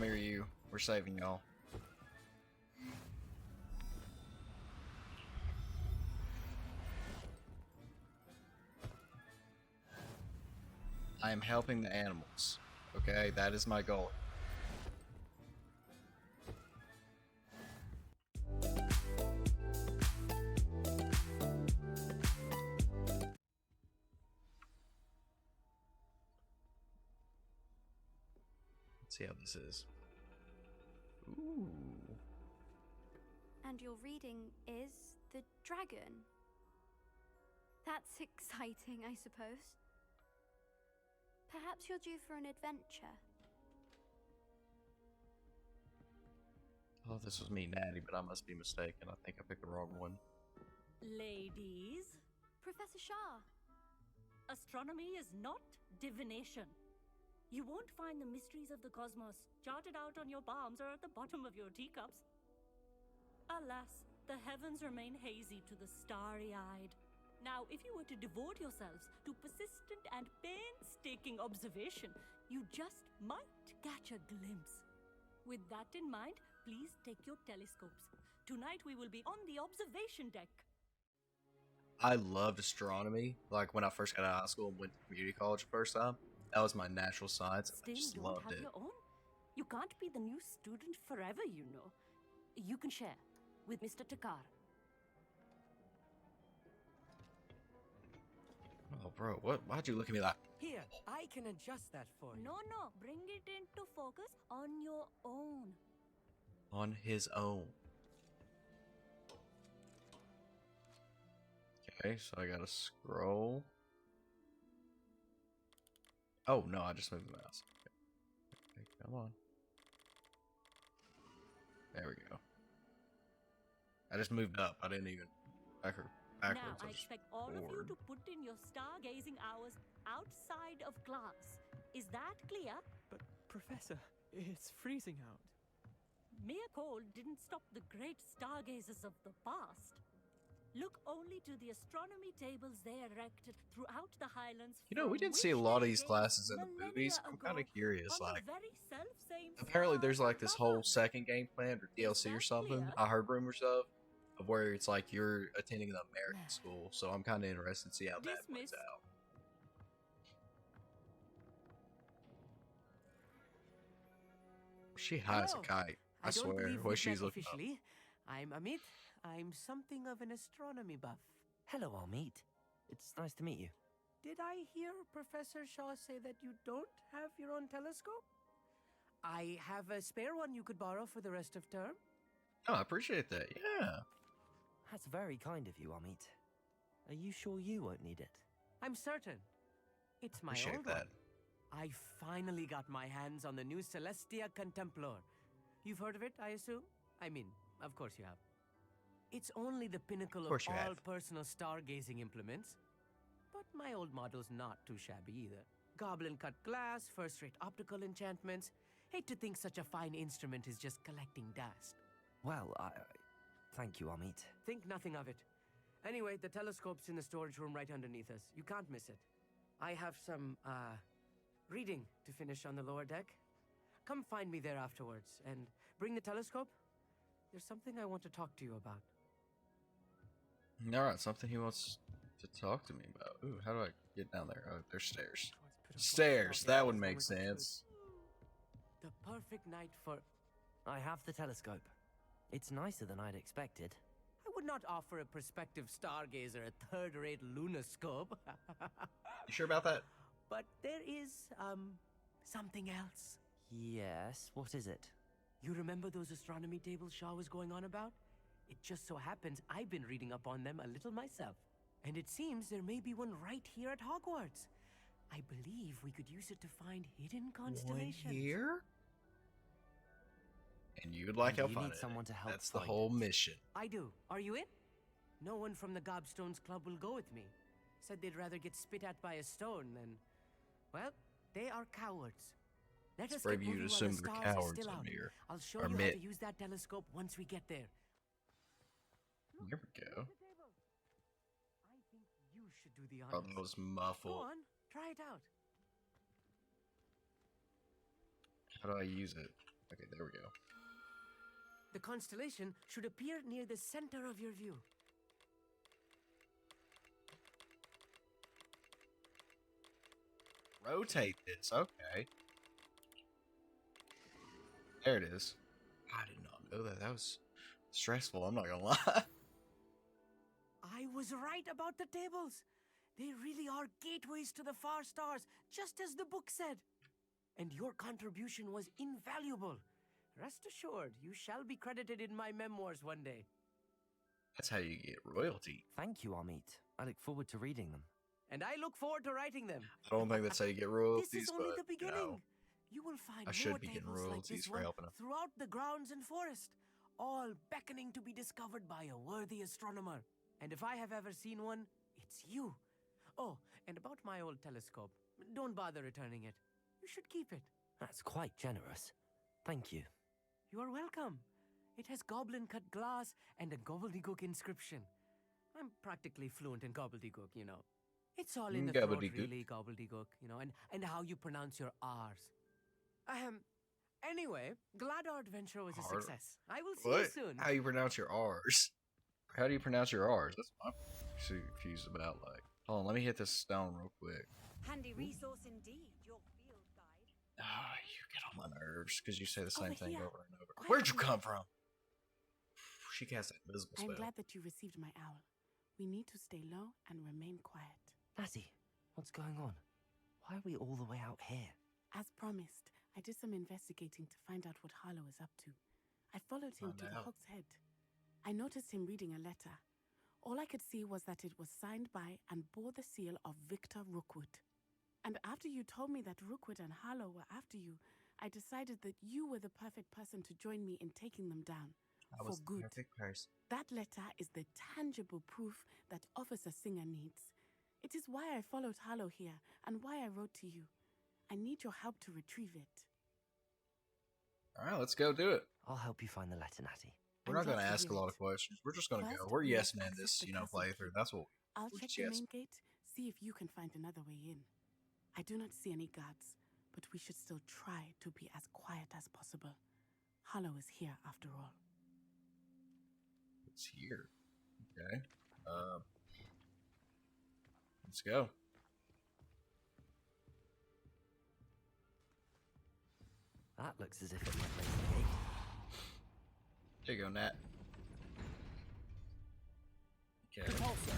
me or you. We're saving y'all. I am helping the animals. Okay, that is my goal. Let's see how this is. Ooh. And your reading is the dragon. That's exciting, I suppose. Perhaps you're due for an adventure. I thought this was me, Natty, but I must be mistaken. I think I picked the wrong one. Ladies, Professor Shah. astronomy is not divination. You won't find the mysteries of the cosmos charted out on your palms or at the bottom of your teacups. Alas, the heavens remain hazy to the starry-eyed. Now, if you were to devote yourselves to persistent and painstaking observation, you just might catch a glimpse. With that in mind, please take your telescopes. Tonight we will be on the observation deck. I loved astronomy. Like when I first got out of high school and went to community college the first time. That was my natural science. I Still just don't loved have it. your own? You can't be the new student forever, you know. You can share with Mr. Takar. Oh, bro, what? Why'd you look at me like? Here, I can adjust that for you. No, bring it into focus on your own. On his own. Okay, so I gotta scroll. Oh no, I just moved the mouse. Okay, come on. There we go. I just moved up. I didn't even backwards. Now, I expect all of you to put in your stargazing hours outside of class. Is that clear? But, Professor, it's freezing out. Mere cold didn't stop the great stargazers of the past. Look only to the astronomy tables they erected throughout the highlands. You know, we from didn't see a which lot of they these raised classes in the millennia movies. I'm kind of ago curious. on the Like, very self-same apparently there's stars like this whole above. second game plan or DLC or that something. clear? I heard rumors of where it's like you're attending an American school. So I'm kind of interested to see how that plays Dismiss. out. She high as a Hello. kite. I don't swear. believe What we've she's met looking up. officially. I'm Amit. I'm something of an astronomy buff. Hello, Amit. It's nice to meet you. Did I hear Professor Shaw say that you don't have your own telescope? I have a spare one you could borrow for the rest of term. Oh, I appreciate that. Yeah. That's very kind of you, Amit. Are you sure you won't need it? I'm certain. It's my Appreciate old that. one. I finally got my hands on the new Celestia Contemplar. You've heard of it, I assume? I mean, of course you have. It's only the pinnacle of course you all have. personal stargazing implements. But my old model's not too shabby either. Goblin-cut glass, first-rate optical enchantments. Hate to think such a fine instrument is just collecting dust. Well, thank you, Amit. Think nothing of it. Anyway, the telescope's in the storage room right underneath us. You can't miss it. I have some, reading to finish on the lower deck. Come find me there afterwards, and bring the telescope. There's something I want to talk to you about. Alright, something he wants to talk to me about. Ooh, how do I get down there? Oh, there's stairs. Oh, it's pitiful. Stairs, that would What's make wrong with my sense. shoes? The perfect night for... I have the telescope. It's nicer than I'd expected. I would not offer a prospective stargazer a third-rate lunoscope. You sure about that? But there is, something else. Yes, what is it? You remember those astronomy tables Shaw was going on about? It just so happens I've been reading up on them a little myself. And it seems there may be one right here at Hogwarts. I believe we could use it to find hidden constellations. One here? And you'd like And help you finding need someone it. to help That's the find whole it. mission. I do. Are you in? No one from the Gobstones Club will go with me. Said they'd rather get spit at by a stone than... Well, they are cowards. Let It's us brave get of you to moving while assume the they're stars are cowards, still out. Amir. I'll show Or you how Mitt. to use that telescope once we get there. Here we go. I think you should do the Oh, honors. that was Go muffled. on, try it out. How do I use it? Okay, there we go. The constellation should appear near the center of your view. Rotate this. Okay. There it is. I did not know that. That was stressful. I'm not gonna lie. I was right about the tables. They really are gateways to the far stars, just as the book said. And your contribution was invaluable. Rest assured, you shall be credited in my memoirs one day. That's how you get royalty. Thank you, Amit. I look forward to reading them. And I look forward to writing them. I don't think that's how you get royalties, This is only but the beginning. you know, You will find I more should be getting tables like royalties this for one helping 'em. throughout the grounds and forest, all beckoning to be discovered by a worthy astronomer. And if I have ever seen one, it's you. Oh, and about my old telescope, don't bother returning it. You should keep it. That's quite generous. Thank you. You are welcome. It has goblin-cut glass and a gobbledygook inscription. I'm practically fluent in gobbledygook, you know. It's all in the throat, Gobbledygook. really, gobbledygook, you know, and how you pronounce your R's. Anyway, glad our adventure was a Har- success. I will see you What? soon. How you pronounce your R's? How do you pronounce your R's? That's what I'm so confused about. Like, hold on, let me hit this stone real quick. Handy resource indeed, your field guide. Ah, you get on my nerves because you say the same Over thing here. over and over. Quietly. Where'd you come from? She cast that invisible I'm spell. glad that you received my owl. We need to stay low and remain quiet. Natty, what's going on? Why are we all the way out here? As promised, I did some investigating to find out what Harlow is up to. I followed him Find to the out. Hog's Head. I noticed him reading a letter. All I could see was that it was signed by and bore the seal of Victor Rookwood. And after you told me that Rookwood and Harlow were after you, I decided that you were the perfect person to join me in taking them down. I was for good. the perfect person. That letter is the tangible proof that Officer Singer needs. It is why I followed Harlow here and why I wrote to you. I need your help to retrieve it. All right, let's go do it. I'll help you find the letter, Natty. We're I'm not going to glad to ask a hear lot it. of questions. We're just going to go. First, We're we yes must men access this, the you know, castle playthrough. key. That's what I'll we're check just the yes. main gate, see if you can find another way in. I do not see any guards, but we should still try to be as quiet as possible. Harlow is here after all. It's here. Okay. Let's go. That looks as if it might raise the gate. There you go, Nat. Okay. Repulsor.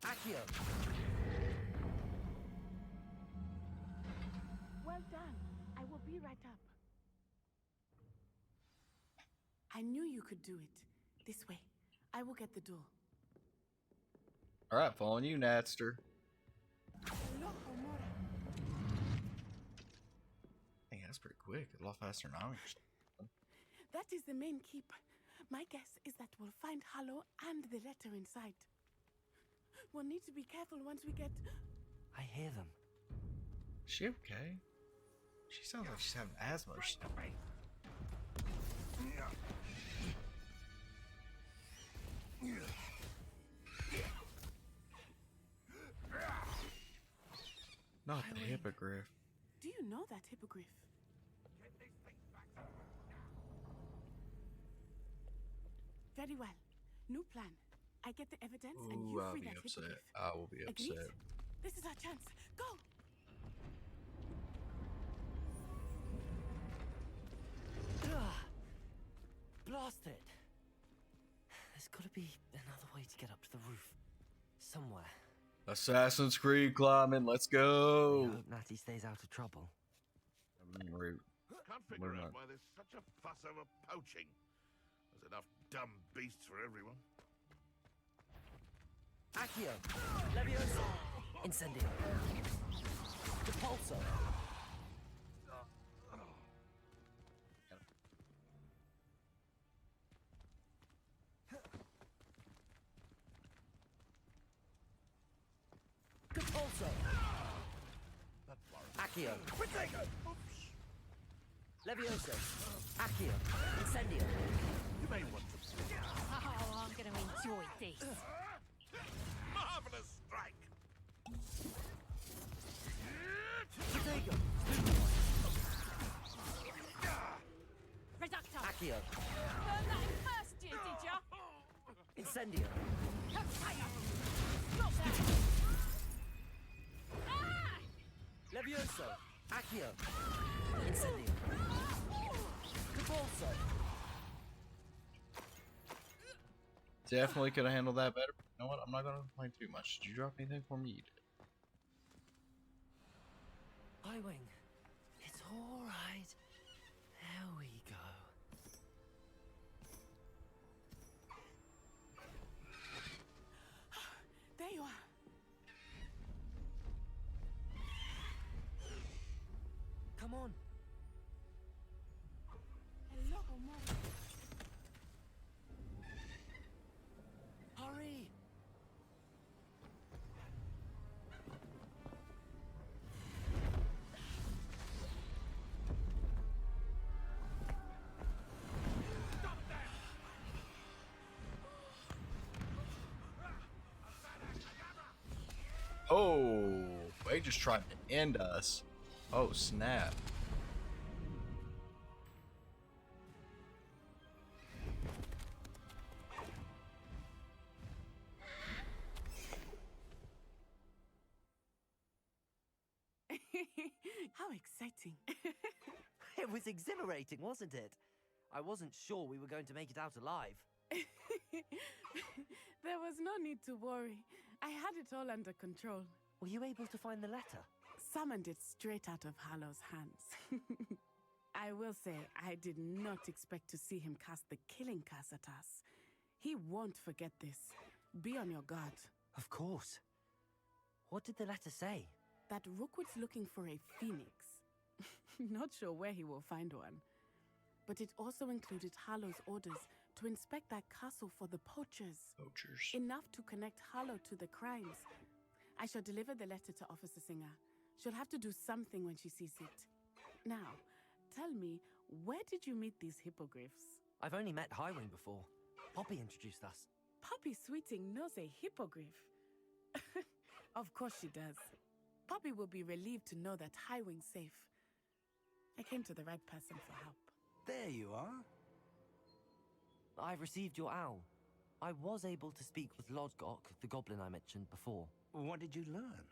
Accio. Well done. I will be right up. I knew you could do it. This way. I will get the door. All right, following you, Natster. Hey, that's pretty quick. A lot faster than I was. That is the main keep. My guess is that we'll find Harlow and the letter inside. We'll need to be careful once we get... I hear them. Is she okay? She sounds like she's having asthma or something. Not the hippogriff. Do you know that hippogriff? Very well. New plan. I get the evidence and Ooh, you I'll free be that upset. hippogriff. I will be Agreed? upset. This is our chance. Go! Blast it! There's got to be another way to get up to the roof. Somewhere. Assassin's Creed climbing. Let's I go. hope Natty stays out of trouble. Route. Can't We're figure not- out why there's such a fuss over poaching. There's enough dumb beasts for everyone. Accio. Leviosa. Incendio. Repulsor. Repulsor. Accio. Leviosa. Accio. Incendio. You may want to. Oh, I'm going to enjoy this. Marvelous strike! Protego. Accio! Learned that in first year, did ya? Incendio! Fire! Stop that! Ah! Levioso! Accio! Incendio! Cabalso! Definitely could have handled that better. You know what? I'm not gonna complain too much. Did you drop anything for me? You did. Highwing. It's alright. There we go. There you are. Come on. Hello, Mom. Hurry! Oh, they just tried to end us. Oh, snap. How exciting. It was exhilarating, wasn't it? I wasn't sure we were going to make it out alive. There was no need to worry. I had it all under control. Were you able to find the letter? Summoned it straight out of Hallow's hands. I will say, I did not expect to see him cast the killing curse at us. He won't forget this. Be on your guard. Of course. What did the letter say? That Rookwood's looking for a phoenix. Not sure where he will find one. But it also included Hallow's orders to inspect that castle for the poachers. Poachers. Enough to connect Hallow to the crimes. I shall deliver the letter to Officer Singer. She'll have to do something when she sees it. Now, tell me, where did you meet these hippogriffs? I've only met Highwing before. Poppy introduced us. Poppy Sweeting knows a hippogriff. Of course she does. Poppy will be relieved to know that Highwing's safe. I came to the right person for help. There you are. I've received your owl. I was able to speak with Lodgok, the goblin I mentioned before. What did you learn?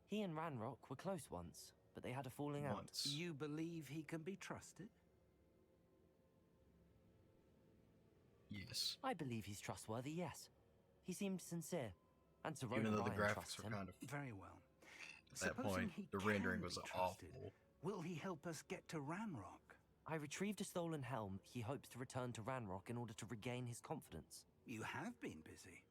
He and Ranrock were close once, but they had a falling out. Once. You believe he can be trusted? Yes. I believe he's trustworthy, yes. He seemed sincere, and Sir Even Ronan though the Ryan graphics trusts were him. kind of Very well. at that Supposing point, he the can rendering be was trusted, awful. will he help us get to Ranrock? I retrieved a stolen helm he hopes to return to Ranrock in order to regain his confidence. You have been busy.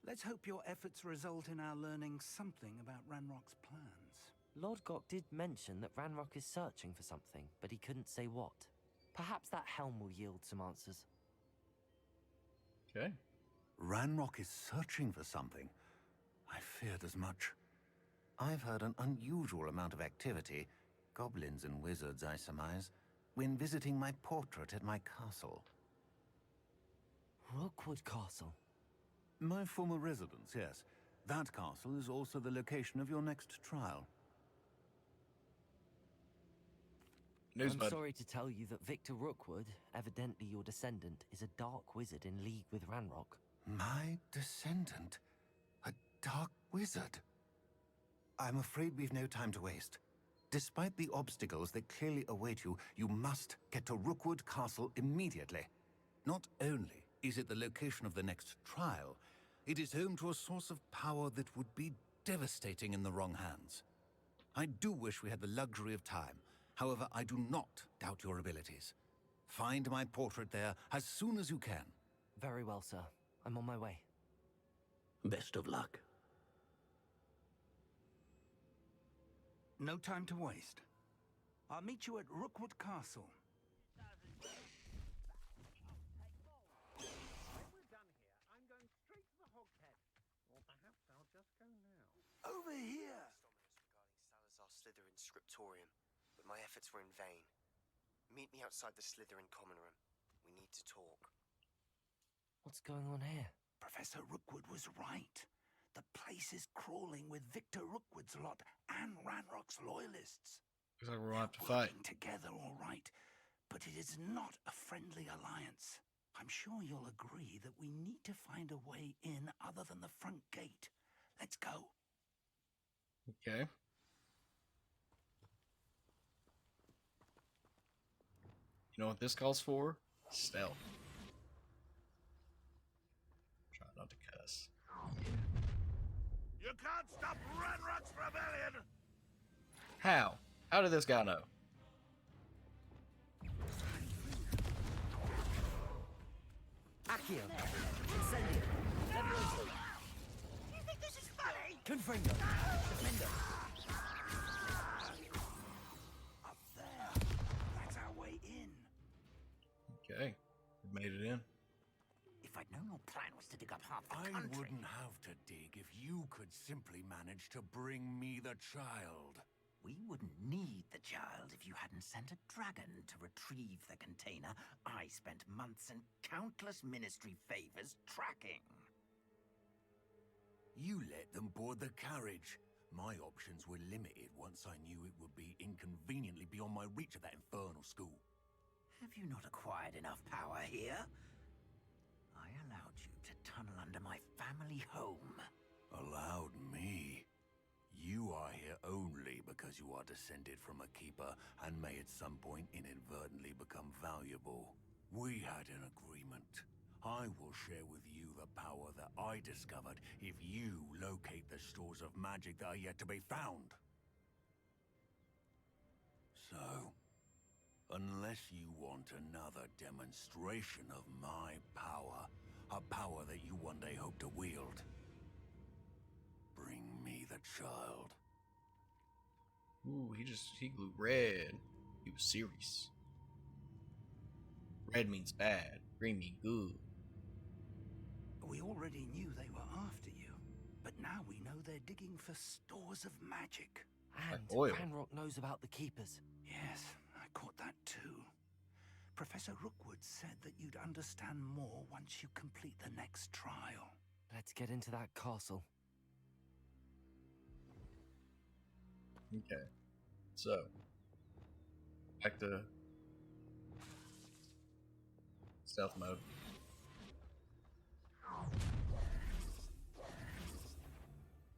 Let's hope your efforts result in our learning something about Ranrock's plans. Lodgok did mention that Ranrock is searching for something, but he couldn't say what. Perhaps that helm will yield some answers. Okay. Ranrock is searching for something. I feared as much. I've heard an unusual amount of activity, goblins and wizards, I surmise, when visiting my portrait at my castle. Rookwood Castle. My former residence, yes. That castle is also the location of your next trial. News, I'm bud. sorry to tell you that Victor Rookwood, evidently your descendant, is a dark wizard in league with Ranrock. My descendant? A dark wizard? I'm afraid we've no time to waste. Despite the obstacles that clearly await you, you must get to Rookwood Castle immediately. Not only is it the location of the next trial, it is home to a source of power that would be devastating in the wrong hands. I do wish we had the luxury of time. However, I do not doubt your abilities. Find my portrait there as soon as you can. Very well, sir. I'm on my way. Best of luck. No time to waste. I'll meet you at Rookwood Castle. Over here! Regarding Salazar Slytherin's scriptorium, but my efforts were in vain. Meet me outside the Slytherin common room. We need to talk. What's going on here? Professor Rookwood was right. The place is crawling with Victor Rookwood's lot and Ranrock's loyalists. Looks like we're gonna have to They're fight. working together, all right. but it is not a friendly alliance. I'm sure you'll agree that we need to find a way in other than the front gate. Let's go. Okay. You know what this calls for? Stealth. Try not to cuss. You can't stop Ranrock's rebellion! How? How did this guy know? Accio. Incendio. Levioso. You think this is funny? Confringo. Defendo. Up there. That's our way in. Okay. We made it in. If I'd known your plan was to dig up half the I country... wouldn't have to dig if you could simply manage to bring me the child. We wouldn't need the child if you hadn't sent a dragon to retrieve the container I spent months and countless ministry favors tracking. You let them board the carriage. My options were limited once I knew it would be inconveniently beyond my reach at that infernal school. Have you not acquired enough power here? I allowed you to tunnel under my family home. Allowed me? You are here only because you are descended from a keeper and may at some point inadvertently become valuable. We had an agreement. I will share with you the power that I discovered if you locate the stores of magic that are yet to be found. So, unless you want another demonstration of my power, a power that you one day hope to wield, bring me the child. Ooh, he grew red. He was serious. Red means bad. Green means good. We already knew they were after you, but now we know they're digging for stores of magic. And Like oil. Ranrock knows about the Keepers. Yes, I caught that too. Professor Rookwood said that you'd understand more once you complete the next trial. Let's get into that castle. Okay. So, back to stealth mode.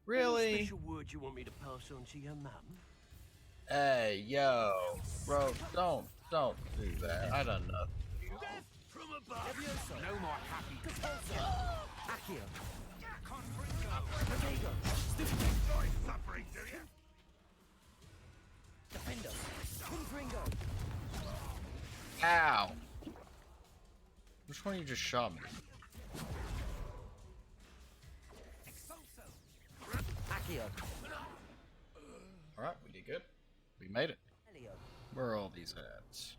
Really? Special word you want me to pass on to your mum? Hey, yo, bro, don't do that. I done nothing. Death from above! Levioso. No more happy. Accio. Enjoy suffering, do you? Defendo. Confringo. Ow! Which one of you just shot me? Accio. Alright, we did good. We made it. Elio. Where are all these hats?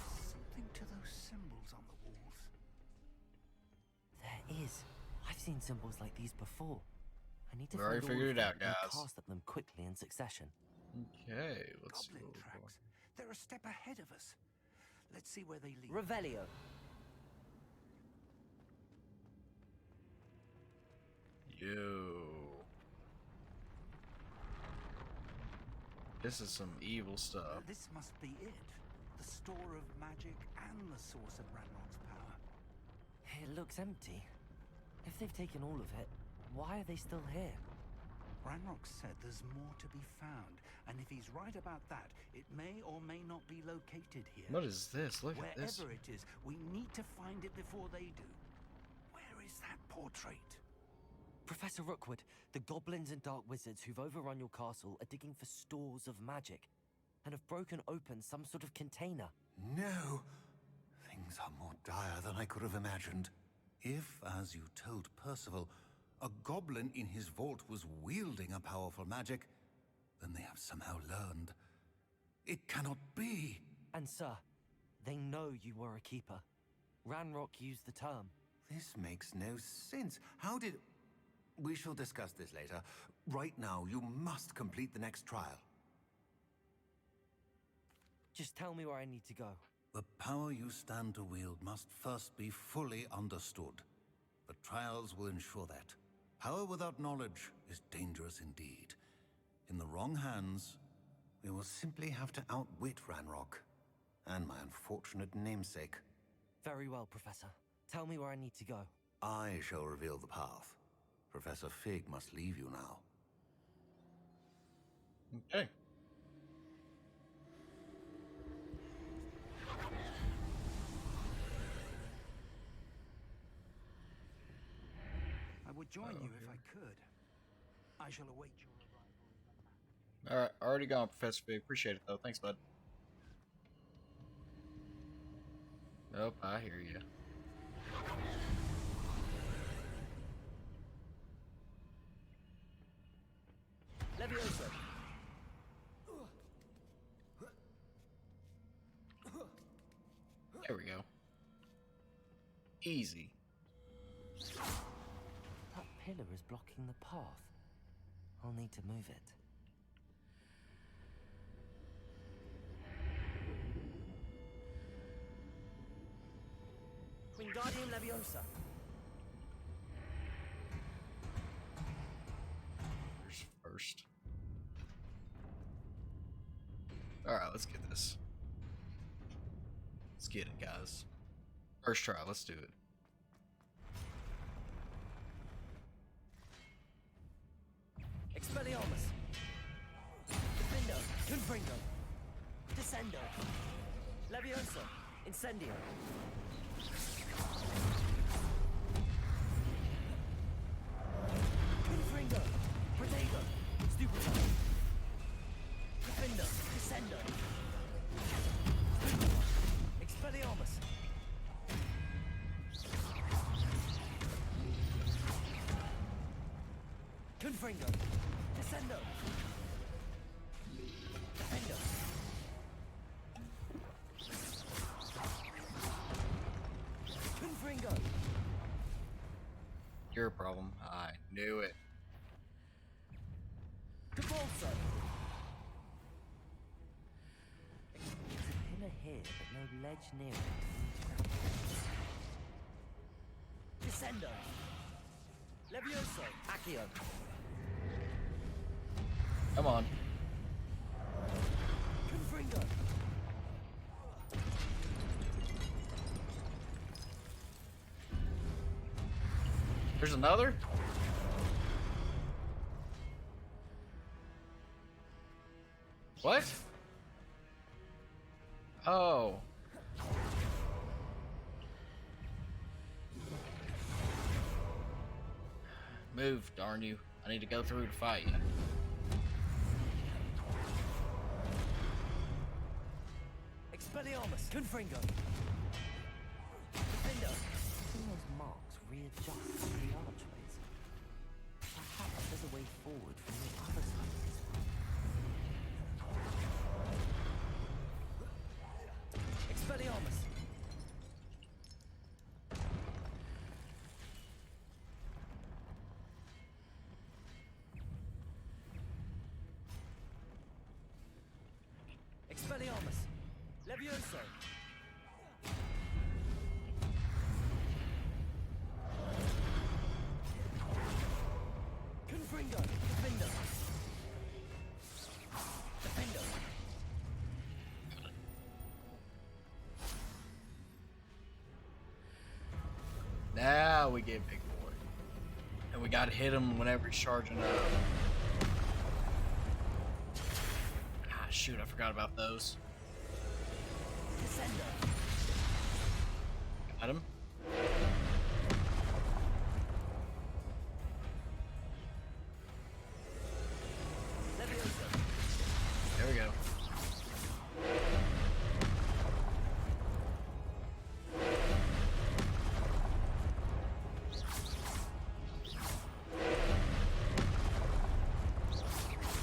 Something to those symbols on the walls. There is. I've seen symbols like these before. I need to We already find all figured of it out, them and guys. cast at them quickly in succession. Okay, let's see Goblin what we're tracks. going. They're a step ahead of us. Let's see where they lead. Revelio. Yo. This is some evil stuff. This must be it. The store of magic and the source of Ranrock's power. It looks empty. If they've taken all of it, why are they still here? Ranrock said there's more to be found, and if he's right about that, it may or may not be located here. What is this? Look at this. Wherever it is, we need to find it before they do. Where is that portrait? Professor Rookwood, the goblins and dark wizards who've overrun your castle are digging for stores of magic and have broken open some sort of container. No! Things are more dire than I could have imagined. If, as you told Percival, a goblin in his vault was wielding a powerful magic, then they have somehow learned. It cannot be! And sir, they know you were a keeper. Ranrock used the term. This makes no sense. How did... We shall discuss this later. Right now, you must complete the next trial. Just tell me where I need to go. The power you stand to wield must first be fully understood. The trials will ensure that. Power without knowledge is dangerous indeed. In the wrong hands, We will simply have to outwit Ranrock. And my unfortunate namesake. Very well, Professor. Tell me where I need to go. I shall reveal the path. Professor Fig must leave you now. Okay. I would join you if I could. I shall await your arrival. Alright, already gone, Professor Fig. Appreciate it, though. Thanks, bud. Nope, I hear you. Leviosa. There we go. Easy. That pillar is blocking the path. I'll need to move it. Wingardium Leviosa. Here's first. Alright, let's get this. Let's get it, guys. First try, let's do it. Expelliarmus. Defendo. Confringo. Descendo. Leviosa. Incendio. Confringo. Protego. Stupefy. Defendo. Descendo. Expelliarmus. Confringo. Descendo. Defendo. Confringo. Your problem. I knew it. Convulso. There's a pillar here, but no ledge near it. Descendo. Levioso. Accio. Come on. Confringo. There's another? What? Oh. Move, darn you. I need to go through to fight you. Expelliarmus. Confringo. Defendo. When those marks readjust the archways. Perhaps there's a way forward from the other side of this one. Expelliarmus. Expelliarmus. Levioso. Confringo. Defendo. Defendo. Now we get big boy. And we gotta hit him whenever he's charging up. Ah, shoot, I forgot about those. Descendo. Got him. Levioso. There we go.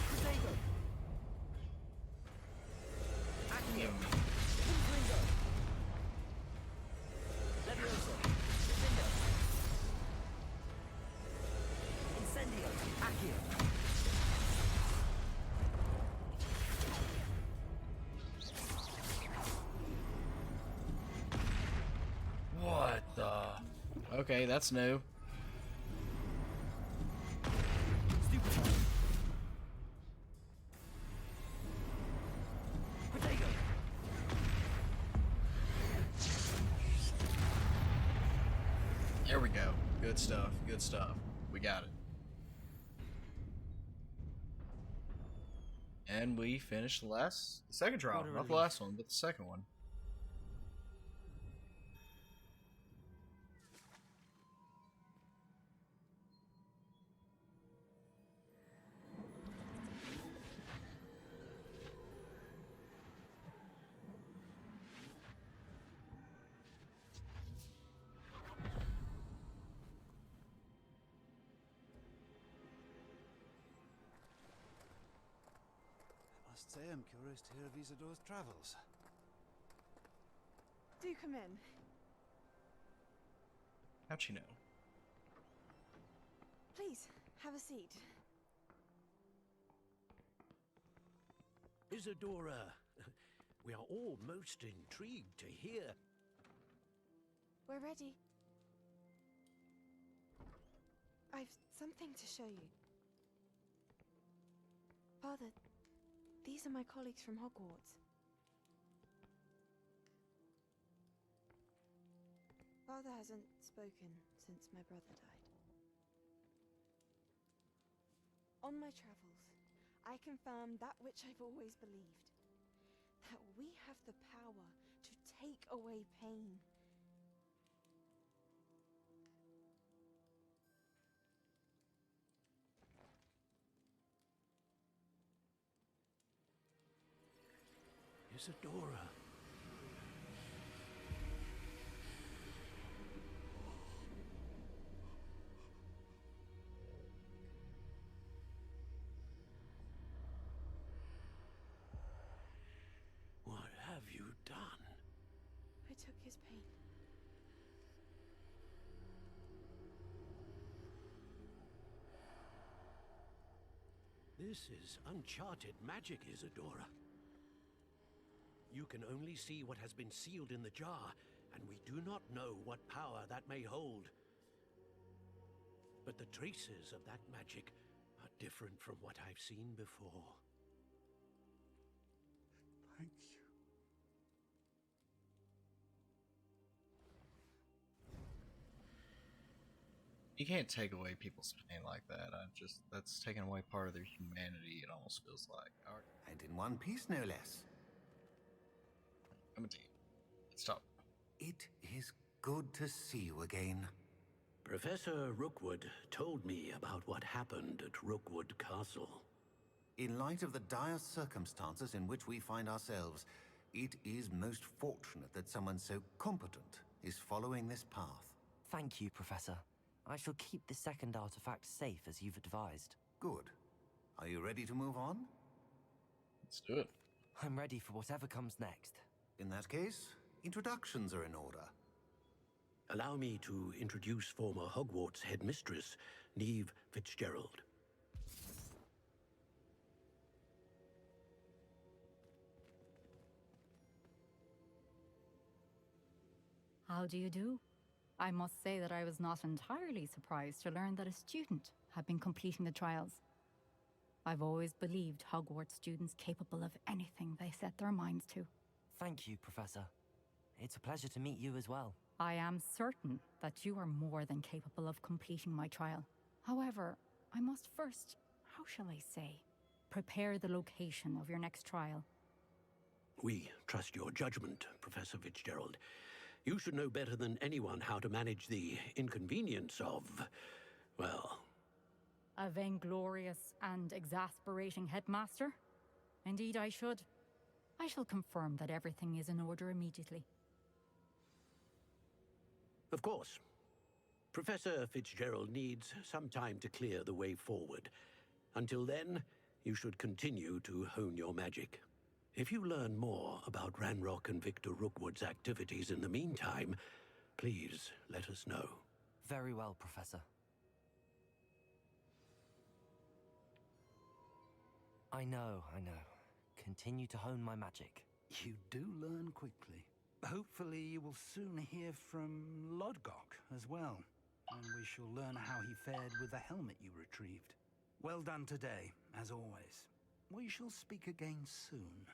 Protego. Accio. Confringo. Levioso. Defendo. Incendio. Accio. What the? Okay, that's new. Stupefy. Good stuff. Good stuff. We got it. And we finished the second trial. What a Not the relief. last one, but the second one. I must say I'm curious to hear of Isadore's travels. Do come in. How'd she know? Please, have a seat. Isadora, we are all most intrigued to hear. We're ready. I've something to show you. Father, these are my colleagues from Hogwarts. Father hasn't spoken since my brother died. On my travels, I confirmed that which I've always believed. That we have the power to take away pain. Isadora. What have you done? I took his pain. This is uncharted magic, Isadora. You can only see what has been sealed in the jar, and we do not know what power that may hold. But the traces of that magic are different from what I've seen before. Thank you. You can't take away people's pain like that. That's taking away part of their humanity, it almost feels like. And in one piece, no less. I'm a team. Stop. It is good to see you again. Professor Rookwood told me about what happened at Rookwood Castle. In light of the dire circumstances in which we find ourselves, it is most fortunate that someone so competent is following this path. Thank you, Professor. I shall keep the second artifact safe as you've advised. Good. Are you ready to move on? Let's do it. I'm ready for whatever comes next. In that case, introductions are in order. Allow me to introduce former Hogwarts headmistress, Neve Fitzgerald. How do you do? I must say that I was not entirely surprised to learn that a student had been completing the trials. I've always believed Hogwarts students capable of anything they set their minds to. Thank you, Professor. It's a pleasure to meet you as well. I am certain that you are more than capable of completing my trial. However, I must first, how shall I say, prepare the location of your next trial. We trust your judgment, Professor Fitzgerald. You should know better than anyone how to manage the inconvenience of, well... A vainglorious and exasperating headmaster? Indeed I should. I shall confirm that everything is in order immediately. Of course. Professor Fitzgerald needs some time to clear the way forward. Until then, you should continue to hone your magic. If you learn more about Ranrock and Victor Rookwood's activities in the meantime, please let us know. Very well, Professor. I know. Continue to hone my magic. You do learn quickly. Hopefully you will soon hear from Lodgok as well, and we shall learn how he fared with the helmet you retrieved. Well done today, as always. We shall speak again soon.